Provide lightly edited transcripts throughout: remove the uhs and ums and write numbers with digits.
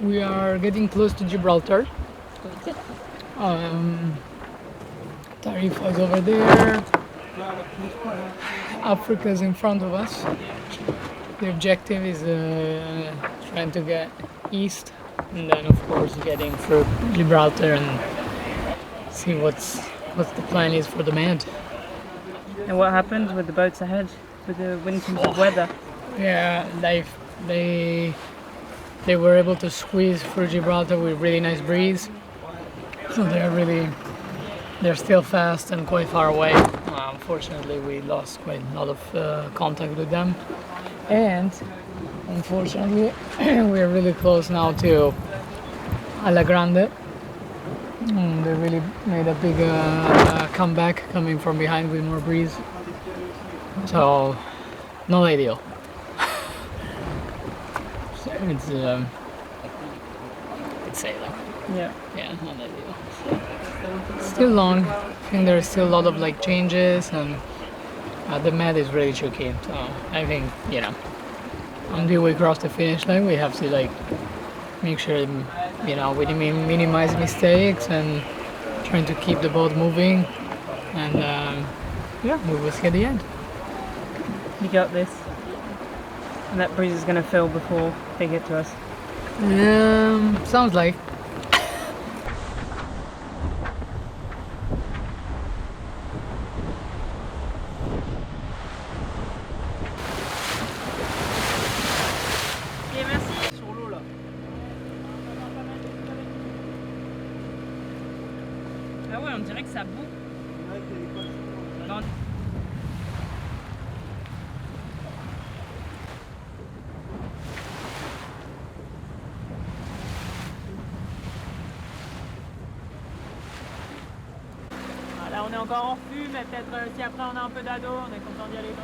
We are getting close to Gibraltar. Tarifa is over there. Africa is in front of us. The objective is trying to get east, and then of course getting through Gibraltar and see what the plan is for the Med. And what happens with the boats ahead with the winds of weather? Yeah, they were able to squeeze through Gibraltar with really nice breeze, so they're still fast and quite far away. Unfortunately, we lost quite a lot of contact with them, and unfortunately, we're really close now to Alla Grande. They really made a big comeback coming from behind with more breeze, so not ideal. So it's sailing. Yeah. Yeah, not ideal. Still long. I think there's still a lot of like changes, and the Med is really tricky. So I think until we cross the finish line, we have to like make sure we minimize mistakes and trying to keep the boat moving, and we will see at the end. You got this. And that breeze is going to fill before they get to us. Sounds like. Ah ouais, on dirait que ça boue. Non. Là, on est encore en flux, mais peut-être si après on a un peu d'ado, on est content d'y aller.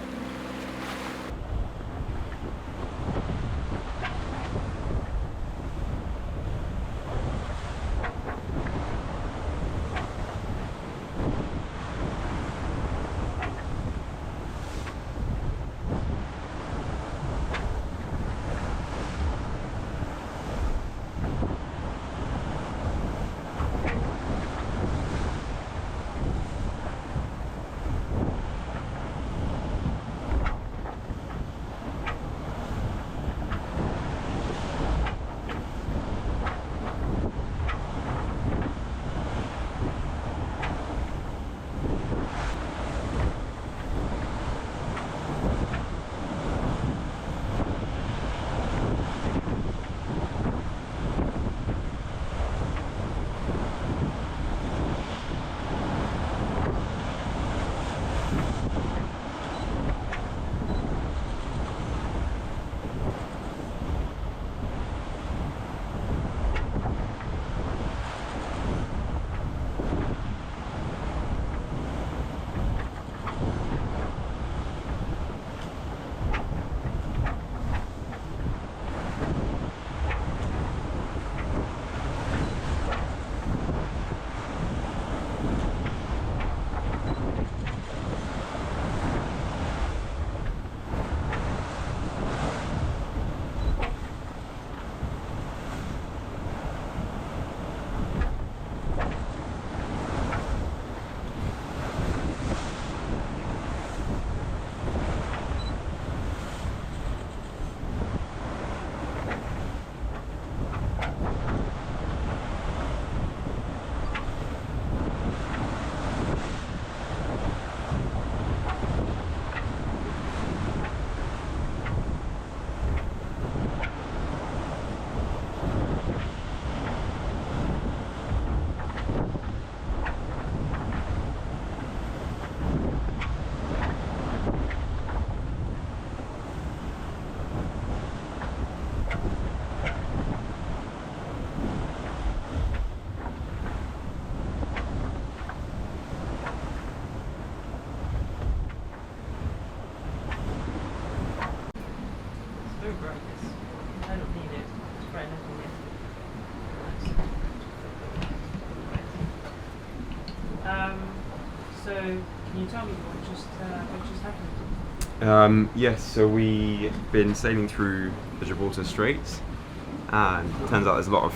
So, can you tell me what just happened? Yes, so we've been sailing through the Gibraltar Strait, and it turns out there's a lot of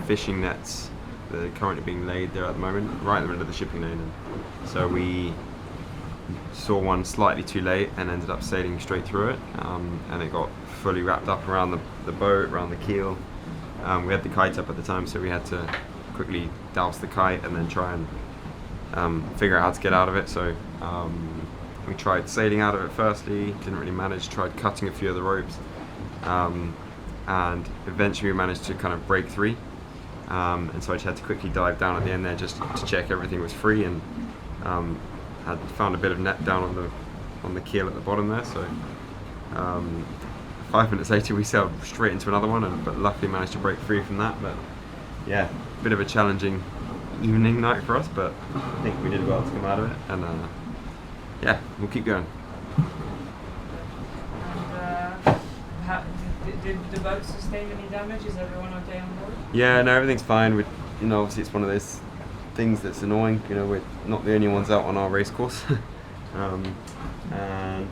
fishing nets that are currently being laid there at the moment, right in the middle of the shipping lane. And so we saw one slightly too late and ended up sailing straight through it, and it got fully wrapped up around the boat, around the keel. We had the kite up at the time, so we had to quickly douse the kite and then try and figure out how to get out of it. So we tried sailing out of it firstly, didn't really manage, tried cutting a few of the ropes, and eventually we managed to kind of break free. And so I just had to quickly dive down at the end there just to check everything was free, and had found a bit of net down on the keel at the bottom there. So 5 minutes later we sailed straight into another one, but luckily managed to break free from that. But yeah, a bit of a challenging evening night for us, but I think we did well to come out of it, and yeah, we'll keep going. And did the boat sustain any damage? Is everyone okay on board? Yeah, no, everything's fine. Obviously it's one of those things that's annoying. We're not the only ones out on our race course, and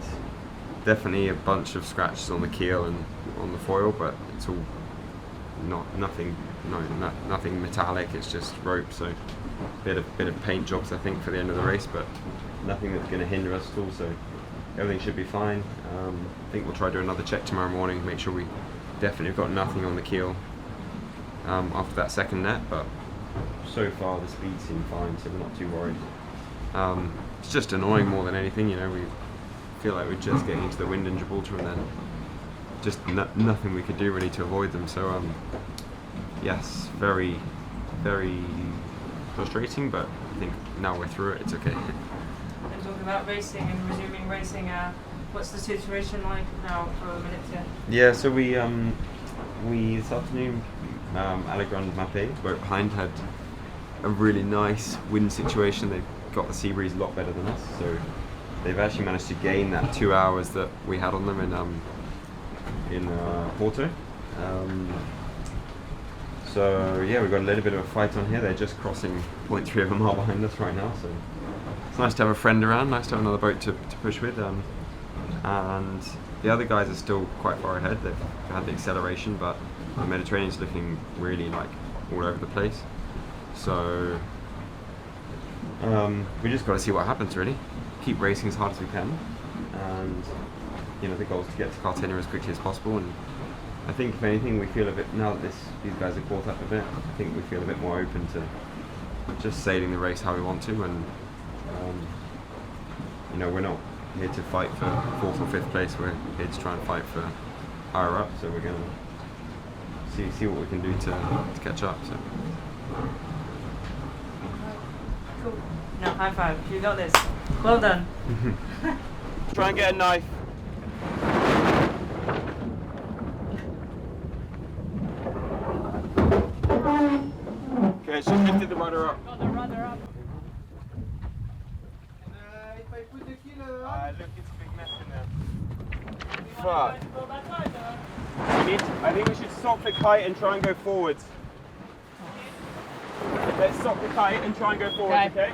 definitely a bunch of scratches on the keel and on the foil, but it's all nothing metallic. It's just rope, so bit of paint jobs I think for the end of the race, but nothing that's going to hinder us at all. So everything should be fine. I think we'll try to do another check tomorrow morning, make sure we definitely have got nothing on the keel after that second net, but so far the speed seemed fine, so we're not too worried. It's just annoying more than anything. We feel like we're just getting into the wind in Gibraltar, and then just nothing we could do really to avoid them. So yes, very, very frustrating, but I think now we're through it, it's okay. And talking about racing and resuming racing, what's the situation like now for Malizia? Yeah, so we this afternoon, Alla Grande, the boat behind, had a really nice wind situation. They've got the sea breeze a lot better than us, so they've actually managed to gain that 2 hours that we had on them in Porto. So yeah, we've got a little bit of a fight on here. They're just crossing 0.3 of a mile behind us right now, so it's nice to have a friend around, nice to have another boat to push with. And the other guys are still quite far ahead. They've had the acceleration, but the Mediterranean's looking really like all over the place. So we just got to see what happens really. Keep racing as hard as we can, and the goal is to get to Cartagena as quickly as possible. And I think if anything, we feel a bit, now that these guys are caught up a bit, I think we feel a bit more open to just sailing the race how we want to. And we're not here to fight for 4th or 5th place. We're here to try and fight for higher up. So we're going to see what we can do to catch up. So. Cool. Now high five. You got this. Well done. Try and get a knife. Okay, so lifted the rudder up. Got the rudder up. If I put the keel Look, it's a big mess in there. Fuck. I think we should stop the kite and try and go forwards. Let's stop the kite and try and go forwards, okay?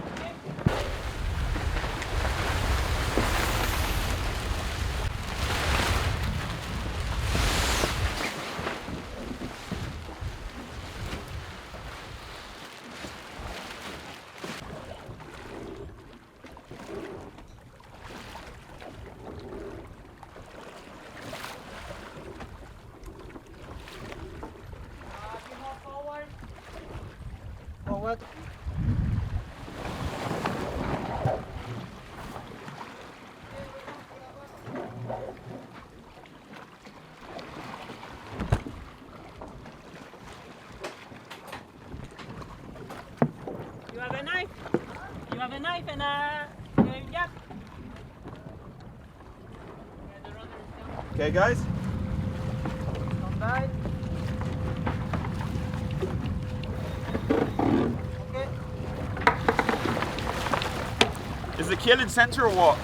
forward. You have a knife? You have a knife and yeah. Okay, guys? Stand by. Okay. Is the keel in center or what?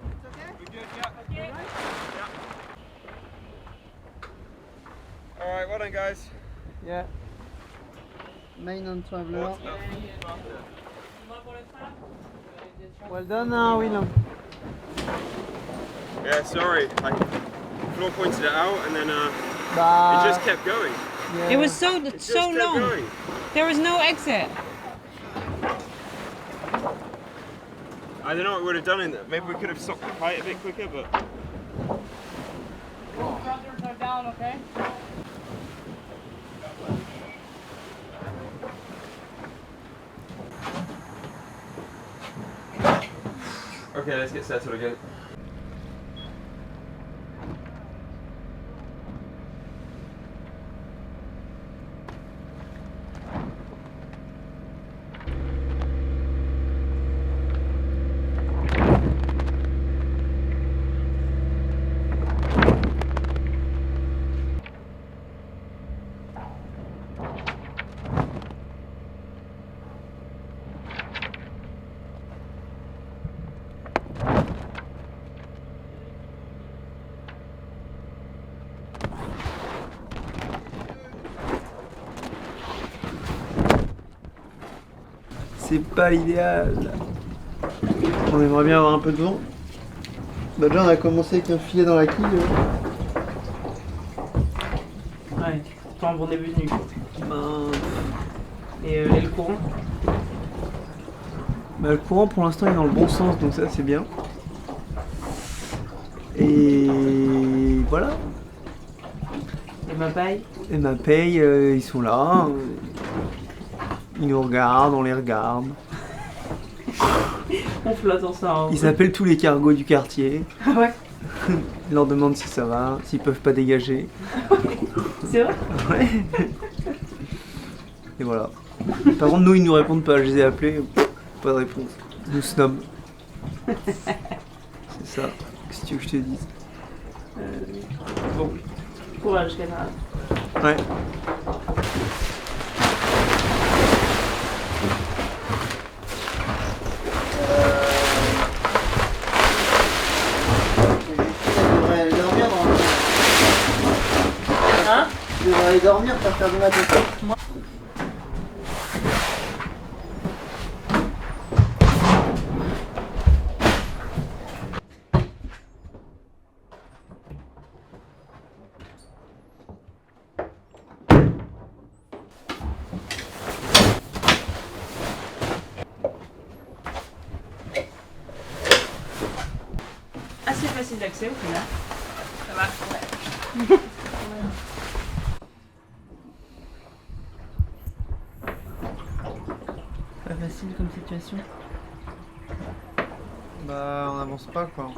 It's okay? You good? Yeah. Okay. Yeah. well done, guys. Yeah. Main on traveler. Well done, William. Yeah, sorry. Flo pointed it out, and then it Bah, just kept going. yeah. It was so It just so kept long. going. There was no exit. I don't know what we would have done in that. Maybe we could have stopped the kite a bit quicker, but. Thrusters are down, okay? Okay, let's get settled again. C'est pas l'idéal. On aimerait bien avoir un peu de vent. Bah déjà on a commencé avec un filet dans la quille. Ouais, pas un bon début de nuit. Ben, Et le courant? bah, le courant pour l'instant est dans le bon sens, donc ça c'est bien. Et voilà. Et ma paille? Et ma paye, ils sont là. Ils nous regardent, on les regarde. On flotte ensemble. Ils appellent tous les cargos du quartier. Ah ouais? Ils leur demandent si ça va, s'ils peuvent pas dégager. C'est vrai? Ouais. Et voilà. Par contre, nous, ils nous répondent pas. Je les ai appelés, pas de réponse. Ils nous snob. C'est ça. Qu'est-ce que tu veux que je te dise? Bon. Courage, camarade. Ouais. Hein? Tu devrais aller dormir, pas faire de maths. Assez facile d'accès au final. Ça va? Ouais. Pas facile comme situation. Bah, on avance pas quoi.